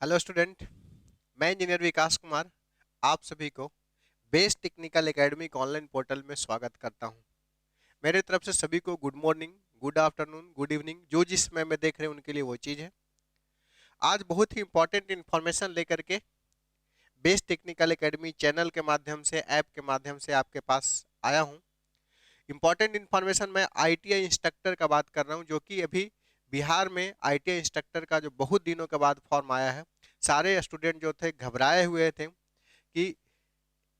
Hello student. मैं engineer विकास कुमार आप सभी को बेस्ट टेक्निकल एकेडमी के ऑनलाइन पोर्टल में स्वागत करता हूं। मेरे तरफ से सभी को good morning, good afternoon, good evening, जो जिस समय में देख रहे हैं उनके लिए वो चीज़ है। आज बहुत ही इंपॉर्टेंट इन्फॉर्मेशन लेकर के बेस्ट टेक्निकल एकेडमी चैनल के माध्यम से, ऐप के माध्यम से आपके पास आया हूं। इंपॉर्टेंट इन्फॉर्मेशन मैं आईटीआई इंस्ट्रक्टर का बात कर रहा हूं, जो कि अभी बिहार में आईटीआई इंस्ट्रक्टर का जो बहुत दिनों के बाद फॉर्म आया है। सारे स्टूडेंट जो थे घबराए हुए थे कि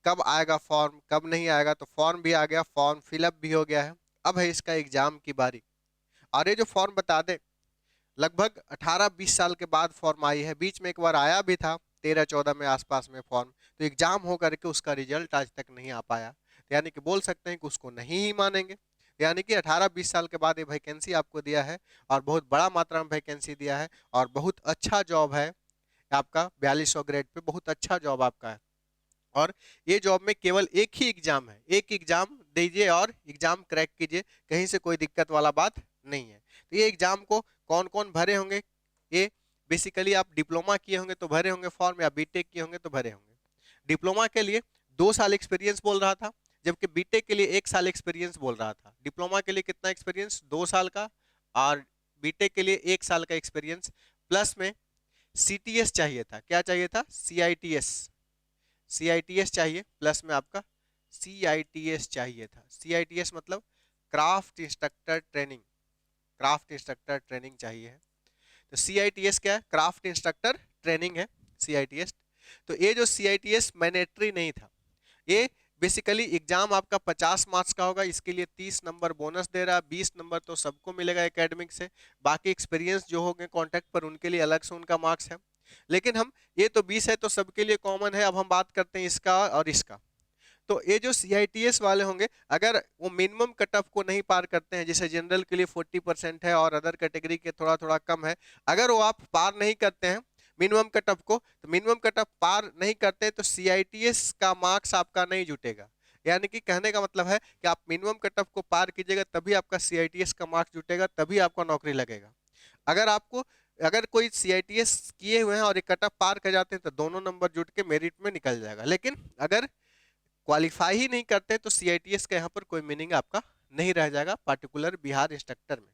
कब आएगा फॉर्म, कब नहीं आएगा। तो फॉर्म भी आ गया, फॉर्म फिलअप भी हो गया है। अब है इसका एग्जाम की बारी। और ये जो फॉर्म बता दें, लगभग 18-20 साल के बाद फॉर्म आई है। बीच में एक बार आया भी था 13-14 में आसपास में फॉर्म, तो एग्जाम हो करके उसका रिजल्ट आज तक नहीं आ पाया। तो यानी कि बोल सकते हैं कि उसको नहीं ही मानेंगे। यानी कि 18-20 साल के बाद ये वैकेंसी आपको दिया है, और बहुत बड़ा मात्रा में वैकेंसी दिया है, और बहुत अच्छा जॉब है आपका। 4200 ग्रेड पे बहुत अच्छा जॉब आपका है। और ये जॉब में केवल एक ही एग्जाम है, एक एग्जाम दीजिए और एग्जाम क्रैक कीजिए, कहीं से कोई दिक्कत वाला बात नहीं है। तो ये एग्जाम को कौन कौन भरे होंगे? ये बेसिकली आप डिप्लोमा किए होंगे तो भरे होंगे फॉर्म, या बीटेक किए होंगे तो भरे होंगे। डिप्लोमा के लिए 2 साल एक्सपीरियंस बोल रहा था, जबकि बीटेक के लिए 1 साल एक्सपीरियंस बोल रहा था। डिप्लोमा के लिए कितना एक्सपीरियंस? 2 साल का। और बीटेक के लिए 1 साल का एक्सपीरियंस, प्लस में सीटीएस चाहिए था। क्या चाहिए था? सीआईटीएस। सीआईटीएस चाहिए, प्लस में आपका सीआईटीएस चाहिए था। सीआईटीएस मतलब craft instructor training, craft instructor training चाहिए है। तो सीआईटीएस क्या है? क्राफ्ट इंस्ट्रक्टर ट्रेनिंग है सीआईटीएस। तो ये जो सीआईटीएस मैंडेटरी नहीं था, ये बेसिकली एग्जाम आपका 50 मार्क्स का होगा। इसके लिए 30 नंबर बोनस दे रहा है, 20 नंबर तो सबको मिलेगा एकेडमिक से। बाकी एक्सपीरियंस जो होंगे कॉन्टैक्ट पर, उनके लिए अलग से उनका मार्क्स है। लेकिन हम, ये तो 20 है तो सबके लिए कॉमन है। अब हम बात करते हैं इसका और इसका। तो ये जो सीआईटीएस वाले होंगे, अगर वो मिनिमम कट ऑफ को नहीं पार करते हैं, जैसे जनरल के लिए 40% है और अदर कैटेगरी के थोड़ा थोड़ा कम है, अगर वो आप पार नहीं करते हैं मिनिमम कट ऑफ को, तो मिनिमम कट ऑफ पार नहीं करते तो सीआईटीएस का मार्क्स आपका नहीं जुटेगा। यानी कि कहने का मतलब है कि आप मिनिमम कट ऑफ को पार कीजिएगा, तभी आपका सीआईटीएस का मार्क्स जुटेगा, तभी आपका नौकरी लगेगा। अगर आपको, अगर कोई सीआईटीएस किए हुए हैं और एक कट ऑफ पार कर जाते हैं तो दोनों नंबर जुट के मेरिट में निकल जाएगा। लेकिन अगर क्वालिफाई ही नहीं करते तो सीआईटीएस का यहाँ पर कोई मीनिंग आपका नहीं रह जाएगा, पार्टिकुलर बिहार इंस्ट्रक्टर में।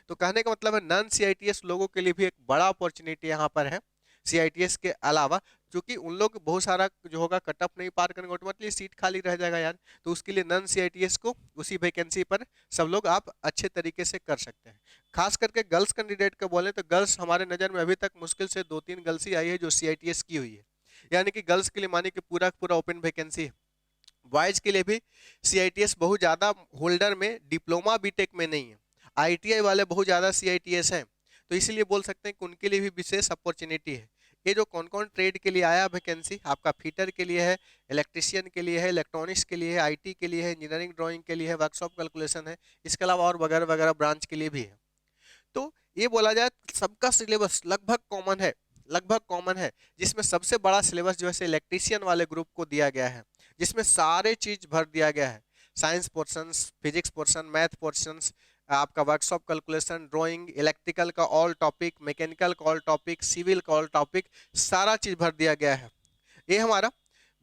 तो कहने का मतलब है नॉन सीआईटीएस लोगों के लिए भी एक बड़ा अपॉर्चुनिटी यहाँ पर है सीआईटीएस के अलावा। क्योंकि उन लोग बहुत सारा जो होगा कट ऑफ नहीं पार करेंगे, ऑटोमेटिकली सीट खाली रह जाएगा यार। तो उसके लिए नॉन सीआईटीएस को उसी वैकेंसी पर सब लोग आप अच्छे तरीके से कर सकते हैं। खास करके गर्ल्स कैंडिडेट का बोले तो गर्ल्स हमारे नज़र में अभी तक मुश्किल से 2-3 गर्ल्स ही आई है जो सीआईटीएस की हुई है। यानी कि गर्ल्स के लिए मानिए कि पूरा पूरा ओपन वैकेंसी है। बॉयज के लिए भी सीआईटीएस बहुत ज़्यादा होल्डर में, डिप्लोमा बीटेक में नहीं है। आईटीआई वाले बहुत ज़्यादा सीआईटीएस हैं, तो इसीलिए बोल सकते हैं कि उनके लिए भी विशेष अपॉर्चुनिटी है। ये जो कौन कौन ट्रेड के लिए आया वैकेंसी, आपका फिटर के लिए है, इलेक्ट्रिशियन के लिए है, इलेक्ट्रॉनिक्स के लिए है, आईटी के लिए है, इंजीनियरिंग ड्राइंग के लिए है, वर्कशॉप कैलकुलेशन है, इसके अलावा और वगैरह वगैरह ब्रांच के लिए भी है। तो ये बोला जाए सबका सिलेबस लगभग कॉमन है, लगभग कॉमन है। जिसमें सबसे बड़ा सिलेबस जो है इलेक्ट्रीशियन वाले ग्रुप को दिया गया है, जिसमें सारे चीज भर दिया गया है। Science portions, physics portion, math portions, आपका वर्कशॉप कैलकुलेशन, ड्राइंग, इलेक्ट्रिकल का ऑल टॉपिक, मैकेनिकल का ऑल टॉपिक, सिविल का ऑल टॉपिक, सारा चीज भर दिया गया है। ये हमारा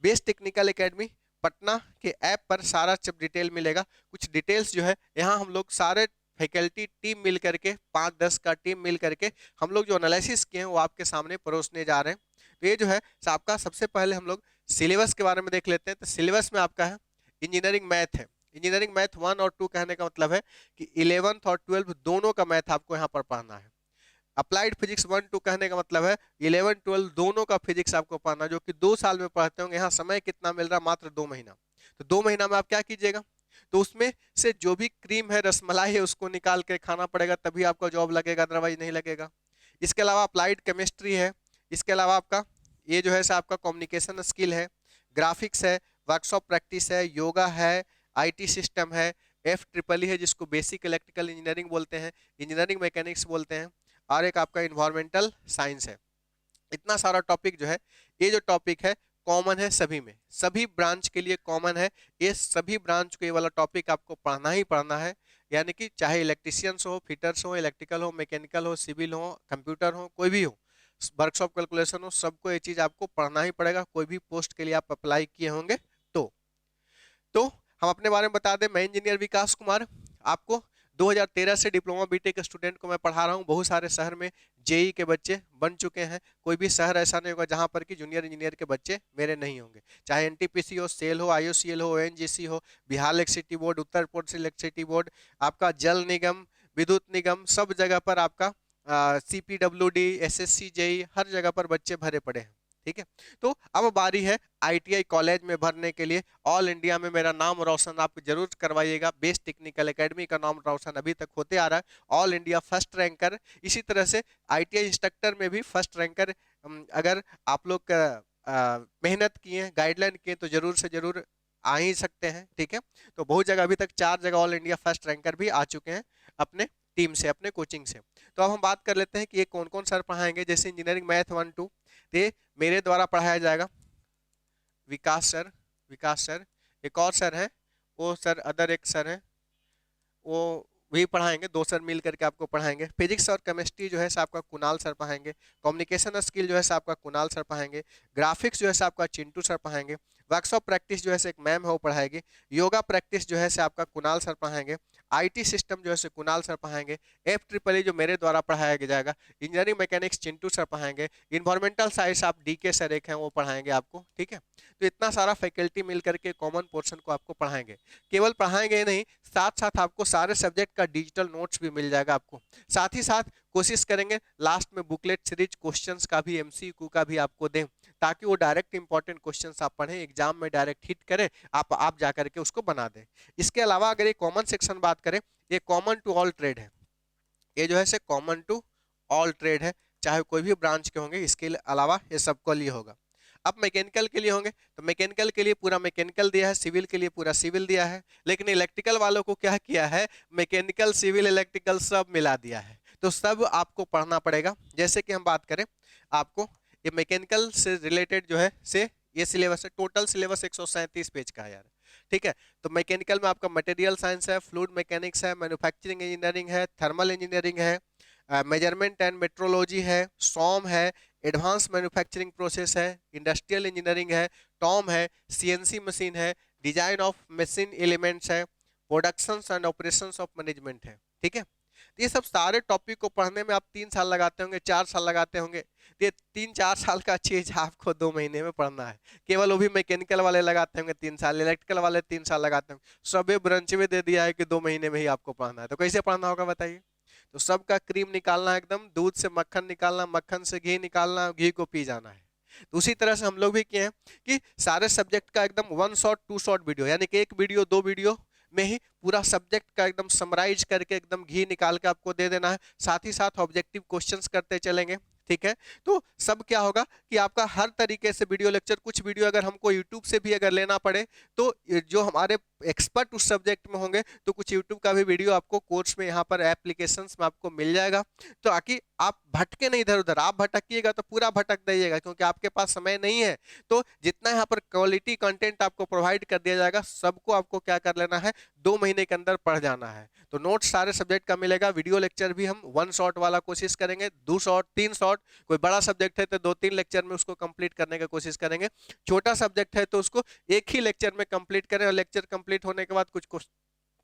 बेस्ट टेक्निकल एकेडमी पटना के ऐप पर सारा सब डिटेल मिलेगा। कुछ डिटेल्स जो है यहाँ हम लोग सारे फैकल्टी टीम मिल करके, 5-10 का टीम मिल करके हम लोग जो एनालिसिस किए हैं वो आपके सामने परोसने जा रहे हैं। तो ये जो है आपका, सबसे पहले हम लोग सिलेबस के बारे में देख लेते हैं। तो सिलेबस में आपका है इंजीनियरिंग मैथ है। इंजीनियरिंग मैथ 1 और 2 कहने का मतलब है कि 11th और 12th दोनों का मैथ आपको यहाँ पर पढ़ना है। अप्लाइड फिजिक्स 1-2 कहने का मतलब है 11-12 दोनों का फिजिक्स आपको पढ़ना, जो कि 2 साल में पढ़ते होंगे। यहाँ समय कितना मिल रहा है? मात्र 2 महीना। तो 2 महीना में आप क्या कीजिएगा? तो उसमें से जो भी क्रीम है, रसमलाई है, उसको निकाल के खाना पड़ेगा, तभी आपका जॉब लगेगा, अदरवाइज नहीं लगेगा। इसके अलावा अप्लाइड केमिस्ट्री है। इसके अलावा आपका ये जो है आपका कम्युनिकेशन स्किल है, ग्राफिक्स है, वर्कशॉप प्रैक्टिस है, योगा है, आईटी सिस्टम है, एफ ट्रिपल ई है जिसको बेसिक इलेक्ट्रिकल इंजीनियरिंग बोलते हैं, इंजीनियरिंग मैकेनिक्स बोलते हैं, और एक आपका इन्वायरमेंटल साइंस है। इतना सारा टॉपिक जो है, ये जो टॉपिक है कॉमन है सभी में, सभी ब्रांच के लिए कॉमन है। ये सभी ब्रांच को ये वाला टॉपिक आपको पढ़ना ही पढ़ना है। यानी कि चाहे इलेक्ट्रिशियंस हो, फिटर्स हो, इलेक्ट्रिकल हो, मैकेनिकल हो, सिविल हो, कंप्यूटर हो, कोई भी हो, वर्कशॉप कैलकुलेशन हो, सबको ये चीज आपको पढ़ना ही पड़ेगा, कोई भी पोस्ट के लिए आप अप्लाई किए होंगे तो हम अपने बारे में बता दें, मैं इंजीनियर विकास कुमार, आपको 2013 से डिप्लोमा बीटेक स्टूडेंट को मैं पढ़ा रहा हूँ। बहुत सारे शहर में जेई के बच्चे बन चुके हैं, कोई भी शहर ऐसा नहीं होगा जहां पर कि जूनियर इंजीनियर के बच्चे मेरे नहीं होंगे। चाहे एनटीपीसी हो, सेल हो, आईओसीएल हो, ओएनजीसी हो, Bihar electricity board, Uttar Pradesh electricity board, आपका जल निगम, विद्युत निगम, सब जगह पर आपका सीपीडब्ल्यूडी, एसएससी, जेई, हर जगह पर बच्चे भरे पड़े हैं। ठीक है, तो अब बारी है आईटीआई कॉलेज में भरने के लिए। ऑल इंडिया में मेरा नाम रोशन आप जरूर करवाइएगा। बेस्ट टेक्निकल एकेडमी का नाम रोशन अभी तक होते आ रहा है, ऑल इंडिया फर्स्ट रैंकर। इसी तरह से आईटीआई इंस्ट्रक्टर में भी फर्स्ट रैंकर। अगर आप लोग मेहनत किए, गाइडलाइन किए, तो जरूर से जरूर आ ही सकते हैं। ठीक है, तो बहुत जगह, अभी तक 4 जगह ऑल इंडिया फर्स्ट रैंकर भी आ चुके हैं अपने टीम से, अपने कोचिंग से। तो अब हम बात कर लेते हैं कि ये कौन कौन सर पढ़ाएंगे। जैसे इंजीनियरिंग मैथ 1-2 ये मेरे द्वारा पढ़ाया जाएगा, विकास सर। एक और सर है, वो सर अदर एक सर है, वो वही पढ़ाएंगे। 2 सर मिल करके आपको पढ़ाएंगे। फिजिक्स और केमिस्ट्री जो है सर आपका कुणाल सर पढ़ाएंगे। कम्युनिकेशन स्किल जो है सर आपका कुणाल सर पढ़ाएंगे। ग्राफिक्स जो है सर आपका चिंटू सर पढ़ाएंगे। वर्कशॉप प्रैक्टिस जो है एक मैम है वो पढ़ाएगी। योगा प्रैक्टिस जो है आपका कुणाल सर पढ़ाएंगे। आईटी सिस्टम जो है कुणाल सर पढ़ाएंगे। FEEE जो मेरे द्वारा पढ़ाया जाएगा। इंजीनियरिंग मैकेनिक्स चिंटू सर पढ़ाएंगे। इन्वायरमेंटल साइंस आप डीके सर एक हैं वो पढ़ाएंगे आपको। ठीक है, तो इतना सारा फैकल्टी मिल करके कॉमन पोर्शन को आपको पढ़ाएंगे। केवल पढ़ाएंगे ही नहीं, साथ साथ आपको सारे सब्जेक्ट का डिजिटल नोट्स भी मिल जाएगा आपको। साथ ही साथ कोशिश करेंगे लास्ट में बुकलेट सीरीज क्वेश्चंस का भी, MCQ का भी आपको दें, ताकि वो डायरेक्ट इंपॉर्टेंट क्वेश्चंस आप पढ़ें, एग्जाम में डायरेक्ट हिट करें, आप जा करके उसको बना दें। इसके अलावा अगर ये कॉमन सेक्शन बात करें, ये कॉमन टू ऑल ट्रेड है। ये जो है से कॉमन टू ऑल ट्रेड है, चाहे कोई भी ब्रांच के होंगे, इसके अलावा ये सबको लिए होगा। अब मैकेनिकल के लिए होंगे तो मैकेनिकल के लिए पूरा मैकेनिकल दिया है, सिविल के लिए पूरा सिविल दिया है। लेकिन इलेक्ट्रिकल वालों को क्या किया है, मैकेनिकल, सिविल, इलेक्ट्रिकल सब मिला दिया है, तो सब आपको पढ़ना पड़ेगा। जैसे कि हम बात करें, आपको ये मैकेनिकल से रिलेटेड जो है से ये सिलेबस है, टोटल सिलेबस 137 पेज का है यार। ठीक है, तो मैकेनिकल में आपका मटेरियल साइंस है, फ्लूइड मैकेनिक्स है, मैन्युफैक्चरिंग इंजीनियरिंग है, थर्मल इंजीनियरिंग है, मेजरमेंट एंड मेट्रोलॉजी है, सॉम है, एडवांस मैन्युफैक्चरिंग प्रोसेस है, इंडस्ट्रियल इंजीनियरिंग है, टॉम है, CNC मशीन है, डिजाइन ऑफ मशीन एलिमेंट्स है, production and operations of management है। ठीक है, तो ये सब सारे टॉपिक को पढ़ने में आप 3 साल लगाते होंगे, 4 साल लगाते होंगे। तो ये 3-4 साल का चीज आपको 2 महीने में पढ़ना है। केवल वो भी मैकेनिकल वाले लगाते होंगे 3 साल, इलेक्ट्रिकल वाले 3 साल लगाते होंगे, सबे ब्रांच में दे दिया है कि 2 महीने में ही आपको पढ़ना है। तो कैसे पढ़ना होगा बताइए। तो सबका क्रीम निकालना, एकदम दूध से मक्खन निकालना, मक्खन से घी निकालना, घी को पी जाना है। तो उसी तरह से हम लोग भी किए हैं कि सारे सब्जेक्ट का एकदम 1 शॉट 2 शॉट वीडियो, यानी कि 1 वीडियो 2 वीडियो में ही पूरा सब्जेक्ट का एकदम समराइज करके एकदम घी निकाल के आपको दे देना है। साथ ही साथ ऑब्जेक्टिव क्वेश्चंस करते चलेंगे। ठीक है, तो सब क्या होगा कि आपका हर तरीके से वीडियो लेक्चर, कुछ वीडियो अगर हमको यूट्यूब से भी अगर लेना पड़े तो जो हमारे एक्सपर्ट उस सब्जेक्ट में होंगे, तो कुछ यूट्यूब का भी वीडियो आपको कोर्स में, यहाँ पर एप्लीकेशंस में आपको मिल जाएगा। तो ताकि आप भटके नहीं इधर उधर, आप भटकिएगा तो पूरा भटक जाइएगा, क्योंकि आपके पास समय नहीं है। तो जितना यहाँ पर क्वालिटी कंटेंट आपको प्रोवाइड कर दिया जाएगा, सबको आपको क्या कर लेना है, 2 महीने के अंदर पढ़ जाना है। तो नोट्स सारे सब्जेक्ट का मिलेगा। वीडियो लेक्चर भी हम 1 शॉट वाला कोशिश करेंगे, 2 शॉट 3 शॉट। कोई बड़ा सब्जेक्ट है तो 2-3 लेक्चर में उसको कंप्लीट करने की कोशिश करेंगे। छोटा सब्जेक्ट है तो उसको एक ही लेक्चर में कंप्लीट करें, और लेक्चर कंप्लीट होने के बाद कुछ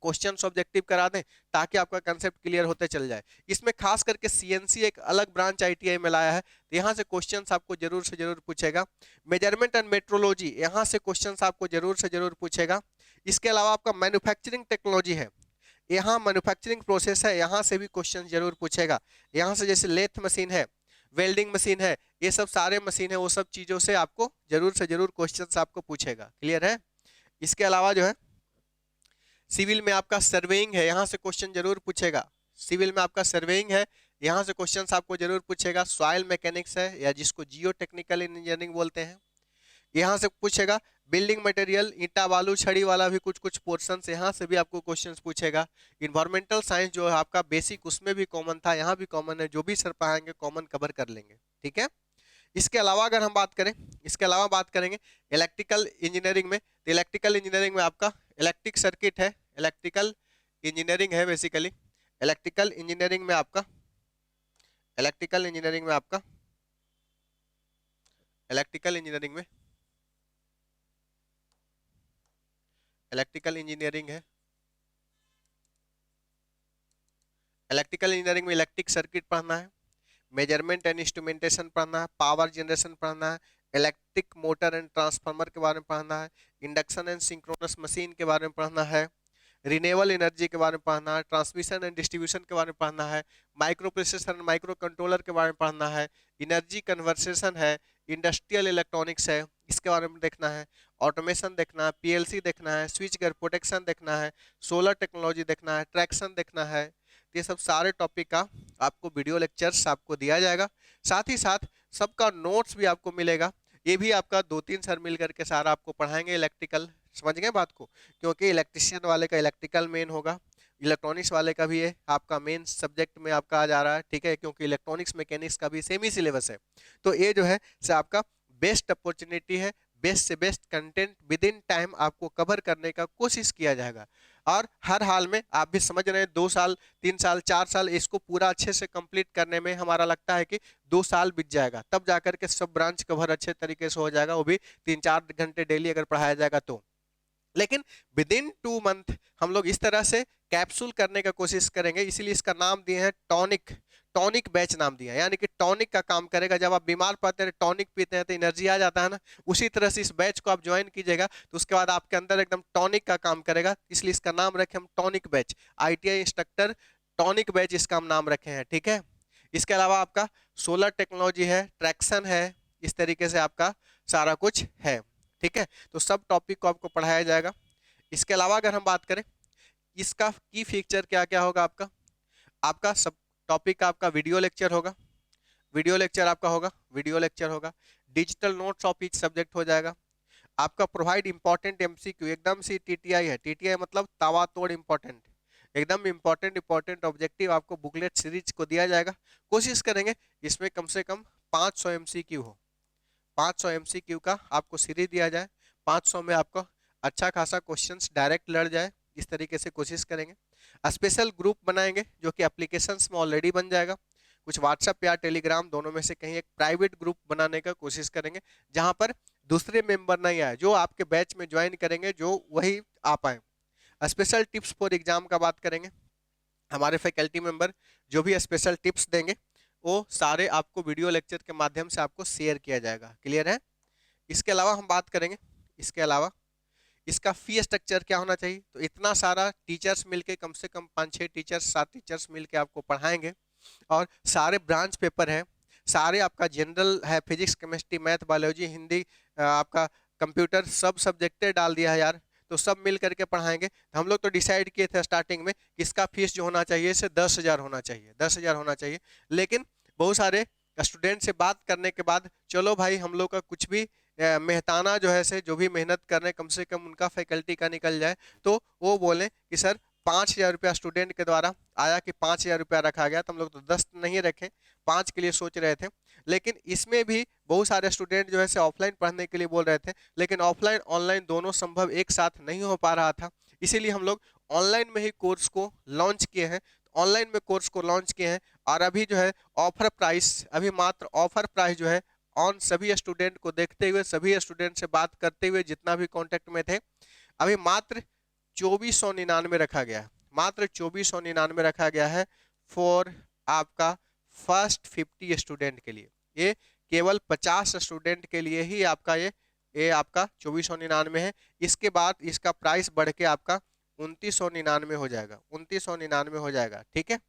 क्वेश्चन ऑब्जेक्टिव करा दें, ताकि आपका कंसेप्ट क्लियर होते चल जाए। इसमें खास करके CNC एक अलग ब्रांच ITI में लाया है, तो यहाँ से क्वेश्चंस आपको जरूर से जरूर पूछेगा। मेजरमेंट एंड मेट्रोलॉजी, यहाँ से क्वेश्चंस आपको जरूर से जरूर पूछेगा। इसके अलावा आपका मैन्युफैक्चरिंग टेक्नोलॉजी है, यहाँ मैन्युफैक्चरिंग प्रोसेस है, यहाँ से भी क्वेश्चन जरूर पूछेगा। यहाँ से जैसे लेथ मशीन है, वेल्डिंग मशीन है, ये सब सारे मशीन है, वो सब चीजों से आपको जरूर से जरूर क्वेश्चंस आपको पूछेगा। क्लियर है। इसके अलावा जो है सिविल में आपका सर्वेइंग है, यहाँ से क्वेश्चन जरूर पूछेगा। सिविल में आपका सर्वेइंग है, यहाँ से क्वेश्चन आपको जरूर पूछेगा। सॉइल मैकेनिक्स है, या जिसको जियो टेक्निकल इंजीनियरिंग बोलते हैं, यहाँ से पूछेगा। बिल्डिंग मटेरियल, ईंटा बालू छड़ी वाला भी कुछ कुछ पोर्शन यहाँ से भी आपको क्वेश्चंस पूछेगा। इन्वायरमेंटल साइंस जो है आपका बेसिक, उसमें भी कॉमन था, यहाँ भी कॉमन है। जो भी सर पढ़ाएंगे कॉमन कवर कर लेंगे। ठीक है, इसके अलावा अगर हम बात करें, इसके अलावा बात करेंगे इलेक्ट्रिकल इंजीनियरिंग में, तो इलेक्ट्रिकल इंजीनियरिंग में आपका इलेक्ट्रिक सर्किट है, इलेक्ट्रिकल इंजीनियरिंग है बेसिकली। इलेक्ट्रिकल इंजीनियरिंग में आपका इलेक्ट्रिकल इंजीनियरिंग में, इलेक्ट्रिकल इंजीनियरिंग है, इलेक्ट्रिकल इंजीनियरिंग में इलेक्ट्रिक सर्किट पढ़ना है, मेजरमेंट एंड इंस्ट्रूमेंटेशन पढ़ना है, पावर जनरेशन पढ़ना है, इलेक्ट्रिक मोटर एंड ट्रांसफार्मर के बारे में पढ़ना है, इंडक्शन एंड सिंक्रोनस मशीन के बारे में पढ़ना है, रिन्यूएबल एनर्जी के बारे में पढ़ना है, ट्रांसमिशन एंड डिस्ट्रीब्यूशन के बारे में पढ़ना है, micro processor and micro controller के बारे में पढ़ना है, एनर्जी कन्वर्सेशन है, इंडस्ट्रियल इलेक्ट्रॉनिक्स है, इसके बारे में देखना है, ऑटोमेशन देखना है, पीएलसी देखना है, स्विच गेयर प्रोटेक्शन देखना है, सोलर टेक्नोलॉजी देखना है, ट्रैक्शन देखना है। ये सब सारे टॉपिक का आपको वीडियो लेक्चर्स आपको दिया जाएगा, साथ ही साथ सबका नोट्स भी आपको मिलेगा। ये भी आपका 2-3 सर मिल करके सारा आपको पढ़ाएंगे इलेक्ट्रिकल, समझ गए बात को, क्योंकि इलेक्ट्रिशियन वाले का इलेक्ट्रिकल मेन होगा, इलेक्ट्रॉनिक्स वाले का भी है आपका मेन सब्जेक्ट में आपका आ जा रहा है, ठीक है, क्योंकि इलेक्ट्रॉनिक्स मैकेनिक्स का भी सेम ही सिलेबस है। तो ये जो है से आपका बेस्ट अपॉर्चुनिटी है, बेस्ट से best content with in time आपको कवर करने का कोशिश किया जाएगा। और हर हाल में आप भी समझ रहे हैं 2 साल 3 साल 4 साल इसको पूरा अच्छे से कंप्लीट करने में हमारा लगता है कि 2 साल बीत जाएगा, तब जाकर के सब ब्रांच कवर अच्छे तरीके से हो जाएगा, वो भी 3-4 घंटे डेली अगर पढ़ाया जाएगा तो। लेकिन विद इन 2 मंथ हम लोग इस तरह से कैप्सूल करने का कोशिश करेंगे, इसीलिए इसका नाम दिए हैं टॉनिक, टॉनिक बैच नाम दिया है, यानी कि टॉनिक का काम करेगा। जब आप बीमार पड़ते हैं टॉनिक पीते हैं तो एनर्जी आ जाता है ना, उसी तरह से इस बैच को आप ज्वाइन कीजिएगा तो उसके बाद आपके अंदर एकदम टॉनिक का काम करेगा, इसलिए इसका नाम रखे हम tonic batch, ITI instructor tonic batch इसका हम नाम रखे हैं, ठीक है। इसके अलावा आपका सोलर टेक्नोलॉजी है, ट्रैक्शन है, इस तरीके से आपका सारा कुछ है, ठीक है। तो सब टॉपिक को आपको पढ़ाया जाएगा। इसके अलावा अगर हम बात करें इसका की फीचर क्या क्या होगा, आपका आपका सब टॉपिक का आपका वीडियो लेक्चर होगा, वीडियो लेक्चर आपका होगा, वीडियो लेक्चर होगा, digital notes of each subject हो जाएगा, आपका प्रोवाइड इंपॉर्टेंट एमसीक्यू, एकदम सी टीटीआई है, टीटीआई मतलब तावा तोड़ इंपॉर्टेंट, एकदम इंपॉर्टेंट इंपॉर्टेंट ऑब्जेक्टिव आपको बुकलेट सीरीज को दिया जाएगा। कोशिश करेंगे इसमें कम से कम 500 एमसीक्यू हो, 500 एमसीक्यू का आपको सीरीज दिया जाए, 500 में आपको अच्छा खासा क्वेश्चंस डायरेक्ट लड़ जाए, इस तरीके से कोशिश करेंगे। स्पेशल ग्रुप बनाएंगे जो कि एप्लीकेशंस में ऑलरेडी बन जाएगा, कुछ व्हाट्सएप या टेलीग्राम दोनों में से कहीं एक प्राइवेट ग्रुप बनाने का कोशिश करेंगे जहां पर दूसरे मेंबर नहीं आए, जो आपके बैच में ज्वाइन करेंगे जो वही आ पाए। स्पेशल टिप्स फॉर एग्जाम का बात करेंगे, हमारे फैकल्टी मेंबर जो भी स्पेशल टिप्स देंगे वो सारे आपको वीडियो लेक्चर के माध्यम से आपको शेयर किया जाएगा, क्लियर है। इसके अलावा हम बात करेंगे, इसके अलावा इसका फी स्ट्रक्चर क्या होना चाहिए, तो इतना सारा टीचर्स मिलके कम से कम 5-6 टीचर्स 7 टीचर्स मिलके आपको पढ़ाएंगे, और सारे ब्रांच पेपर है, सारे आपका जनरल है, physics chemistry math biology Hindi आपका कंप्यूटर सब सब्जेक्टें डाल दिया है यार, तो सब मिल करके पढ़ाएंगे। तो हम लोग तो डिसाइड किए थे स्टार्टिंग में कि इसका फीस जो होना चाहिए से 10,000 होना चाहिए, 10,000 होना चाहिए, लेकिन बहुत सारे स्टूडेंट से बात करने के बाद चलो भाई हम लोग का कुछ भी मेहताना जो है से जो भी मेहनत कर रहे हैं कम से कम उनका फैकल्टी का निकल जाए, तो वो बोले कि सर 5,000 रुपया स्टूडेंट के द्वारा आया कि 5,000 रुपया रखा गया, तो हम लोग तो 10 नहीं रखे, 5 के लिए सोच रहे थे। लेकिन इसमें भी बहुत सारे स्टूडेंट जो है से ऑफलाइन पढ़ने के लिए बोल रहे थे, लेकिन ऑफलाइन ऑनलाइन दोनों संभव एक साथ नहीं हो पा रहा था, इसीलिए हम लोग ऑनलाइन में ही कोर्स को लॉन्च किए हैं, ऑनलाइन में कोर्स को लॉन्च किए हैं। और अभी जो है ऑफर प्राइस, अभी मात्र ऑफर प्राइस जो है ऑन सभी स्टूडेंट को देखते हुए, सभी स्टूडेंट से बात करते हुए जितना भी कांटेक्ट में थे, अभी मात्र 2499 रखा गया है, मात्र 2499 रखा गया है फॉर आपका फर्स्ट 50 स्टूडेंट के लिए। ये केवल 50 स्टूडेंट के लिए ही आपका ये आपका 2499 है। इसके बाद इसका प्राइस बढ़ के आपका 2999 हो जाएगा, 2999 हो जाएगा, ठीक है।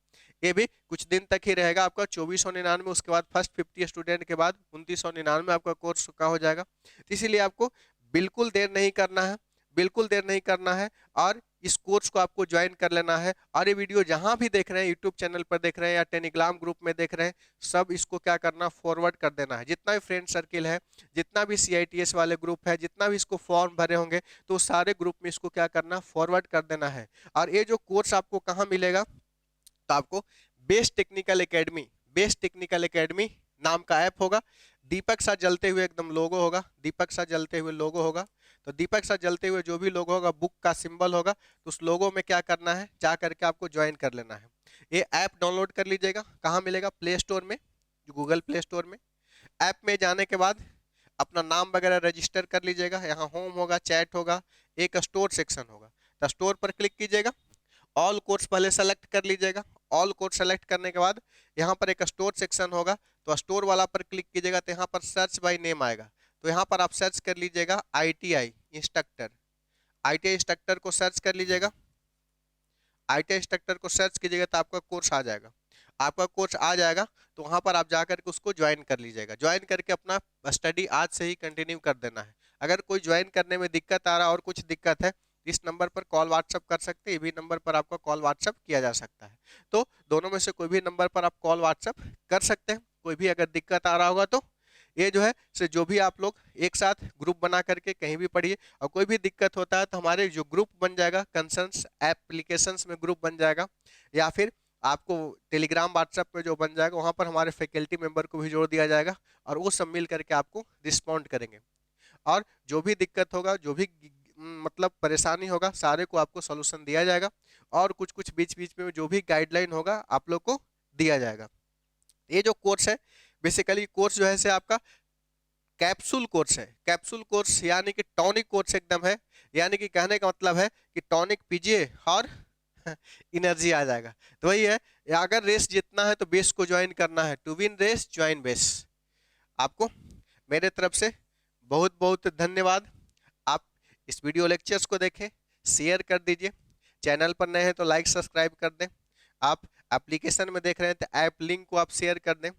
ये भी कुछ दिन तक ही रहेगा आपका 2499, उसके बाद फर्स्ट 50 स्टूडेंट के बाद 2999 आपका कोर्स का हो जाएगा। इसीलिए आपको बिल्कुल देर नहीं करना है, बिल्कुल देर नहीं करना है, और इस कोर्स को आपको ज्वाइन कर लेना है। और ये वीडियो जहां भी देख रहे हैं, यूट्यूब चैनल पर देख रहे हैं या टेलीग्राम ग्रुप में देख रहे हैं, सब इसको क्या करना, फॉरवर्ड कर देना है। जितना भी फ्रेंड सर्किल है, जितना भी CITS वाले ग्रुप है, जितना भी इसको फॉर्म भरे होंगे, तो सारे ग्रुप में इसको क्या करना, फॉरवर्ड कर देना है। और ये जो कोर्स आपको कहाँ मिलेगा, तो आपको best technical academy, best technical academy नाम का ऐप होगा, दीपक सा जलते हुए एकदम लोगो होगा, दीपक सा जलते हुए लोगो होगा, तो दीपक सा जलते हुए जो भी लोगो होगा, बुक का सिंबल होगा, तो उस लोगो में क्या करना है, जा करके आपको ज्वाइन कर लेना है। ये ऐप डाउनलोड कर लीजिएगा, कहाँ मिलेगा, प्ले स्टोर में, गूगल प्ले स्टोर में। ऐप में जाने के बाद अपना नाम वगैरह रजिस्टर कर लीजिएगा। यहाँ होम होगा, चैट होगा, एक स्टोर सेक्शन होगा, तो स्टोर पर क्लिक कीजिएगा। ऑल कोर्स पहले सेलेक्ट कर लीजिएगा। ऑल कोर्स सेलेक्ट करने के बाद यहाँ पर एक स्टोर सेक्शन होगा, तो स्टोर वाला पर क्लिक कीजिएगा, तो यहाँ पर सर्च बाय नेम आएगा। तो यहाँ पर आप सर्च कर लीजिएगा आईटीआई इंस्ट्रक्टर। आईटीआई इंस्ट्रक्टर को सर्च कर लीजिएगा। आईटीआई इंस्ट्रक्टर को सर्च कीजिएगा तो आपका कोर्स आ जाएगा। आपका कोर्स आ जाएगा तो वहाँ पर आप जाकर के उसको ज्वाइन कर लीजिएगा। ज्वाइन करके अपना स्टडी आज से ही कंटिन्यू कर देना है। अगर कोई ज्वाइन करने में दिक्कत आ रहा है और कुछ दिक्कत है, इस नंबर पर कॉल व्हाट्सअप कर सकते हैं। ये भी नंबर पर आपका कॉल व्हाट्सअप किया जा सकता है। तो दोनों में से कोई भी नंबर पर आप कॉल व्हाट्सअप कर सकते हैं। कोई भी अगर दिक्कत आ रहा होगा तो ये जो है से जो भी आप लोग एक साथ ग्रुप बना करके कहीं भी पढ़िए। और कोई भी दिक्कत होता है तो हमारे जो ग्रुप बन जाएगा, कंसर्न्स एप्लीकेशंस में ग्रुप बन जाएगा, या फिर आपको टेलीग्राम व्हाट्सएप पे जो बन जाएगा वहाँ पर हमारे फैकल्टी मेंबर को भी जोड़ दिया जाएगा, और वो सब मिल करके आपको रिस्पॉन्ड करेंगे। और जो भी दिक्कत होगा, जो भी मतलब परेशानी होगा, सारे को आपको सॉल्यूशन दिया जाएगा। और कुछ कुछ बीच बीच में जो भी गाइडलाइन होगा आप लोग को दिया जाएगा। ये जो कोर्स है, बेसिकली कोर्स जो है से आपका कैप्सूल कोर्स है। कैप्सूल कोर्स यानी कि टॉनिक कोर्स एकदम है। यानी कि कहने का मतलब है कि टॉनिक पीजिए और एनर्जी आ जाएगा। तो वही है, अगर रेस जीतना है तो बेस को ज्वाइन करना है। To win race join base. आपको मेरे तरफ से बहुत बहुत धन्यवाद। आप इस वीडियो लेक्चर्स को देखें, शेयर कर दीजिए। चैनल पर नए हैं तो लाइक सब्सक्राइब कर दें। आप एप्लीकेशन में देख रहे हैं तो ऐप लिंक को आप शेयर कर दें,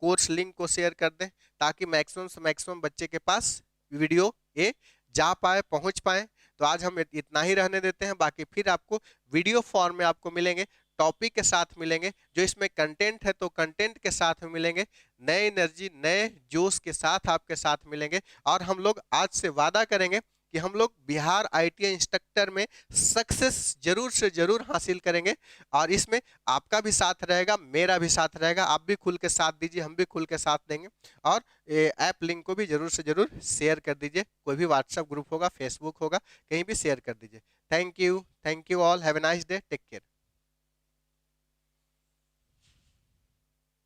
कोर्स लिंक को शेयर कर दें, ताकि मैक्सिमम से मैक्सिमम बच्चे के पास वीडियो ये जा पाए, पहुंच पाए। तो आज हम इतना ही रहने देते हैं। बाकी फिर आपको वीडियो फॉर्म में आपको मिलेंगे, टॉपिक के साथ मिलेंगे। जो इसमें कंटेंट है तो कंटेंट के साथ में मिलेंगे, नए एनर्जी नए जोश के साथ आपके साथ मिलेंगे। और हम लोग आज से वादा करेंगे कि हम लोग बिहार आईटीआई इंस्ट्रक्टर में सक्सेस जरूर से जरूर हासिल करेंगे। और इसमें आपका भी साथ रहेगा, मेरा भी साथ रहेगा। आप भी खुल के साथ दीजिए, हम भी खुल के साथ देंगे। और ऐप लिंक को भी जरूर से जरूर शेयर कर दीजिए। कोई भी व्हाट्सएप ग्रुप होगा, फेसबुक होगा, कहीं भी शेयर कर दीजिए। Thank you all, have a nice day, take care.